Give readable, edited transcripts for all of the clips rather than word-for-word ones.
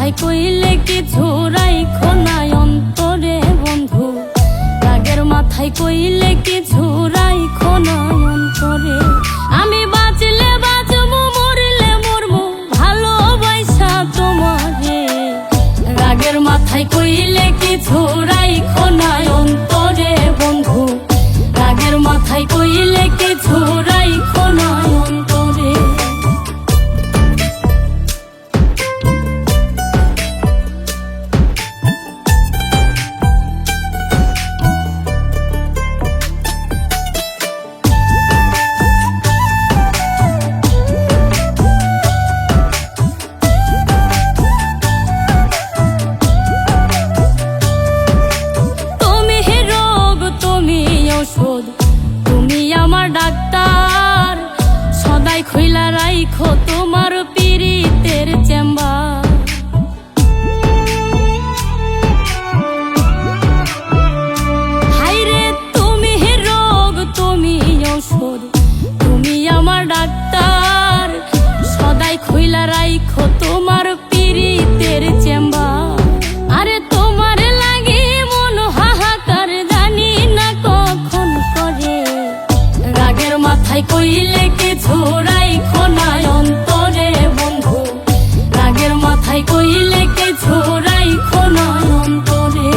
মাথায় কইলে কিছু রাইখো না অন্তরে বন্ধু, রাগের মাথায় কইলে কিছু রাইখো না অন্তরে। আমি বাঁচলে বাঁচবো, মরলে মরবো, ভালোবাসা তোমারে। রাগের মাথায় কইলে কিছু রাইখো না অন্তরে বন্ধু, রাগের মাথায় কইলে কিছু রাইখো না অন্তরে। তুমি আমার ডাক্তার, সদাই খুইলা রাইখো তোমার পীড়িতের চেম্বার। হাইরে তুমি রোগ, তুমি ঔষধ, তুমি আমার ডাক্তার, সদাই খুইলা রাইখো তোমার পীড়িতের চেম্বার। আরে তোমার লাগি মন হাহাকার, জানি না কখন করে। রাগের মাথায় কইলে কিছু রাইখো না অন্তরে বন্ধু, রাগের মাথায় কইলে কিছু রাইখো না অন্তরে।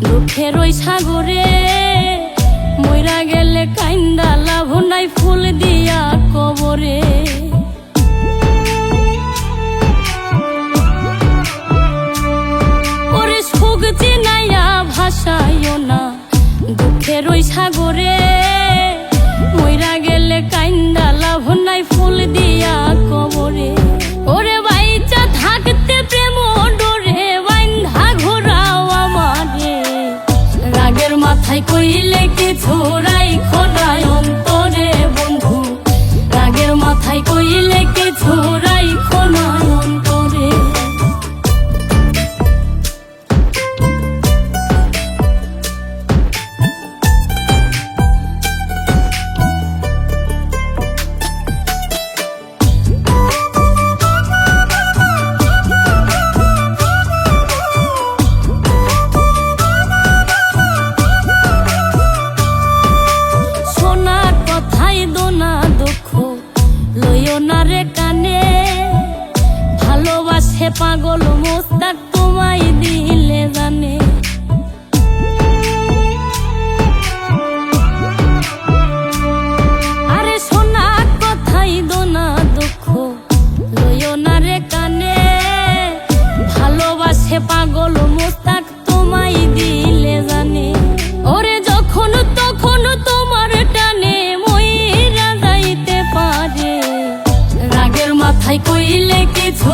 দুঃখের ওই সাগরে মইরা গেলে কাইন্দা লাভ নাই, ফুল দিয়া কবরে। ওরে সুখ চিনাইয়া ভাসাইও না দুঃখের ওই সাগরে, মইরা গেলে কাইন্দা লাভ নাই, ফুল দিয়া কবরে। ওরে বাইচা থাকতে প্রেম ডোরে বাইন্ধা ঘোরাও আমারে। রাগের মাথায় কইলে কিছু রাইখো না অন্তরে বন্ধু, রাগের মাথায় কইলে কিছু রাইখো না অন্তরে। কানে ভালোবাসে পাগল মোস্তাক তোমায় দিলে জানে। আরে সোনা কথাই দোনা দুঃখ লইও না রে কানে, ভালোবাসে পাগল মোস্তাক তোমায় দিলে জানে। ওরে যখন তখন তোমার টানে মইরা যাইতে পারে। রাগের মাথায় কইলে কিছু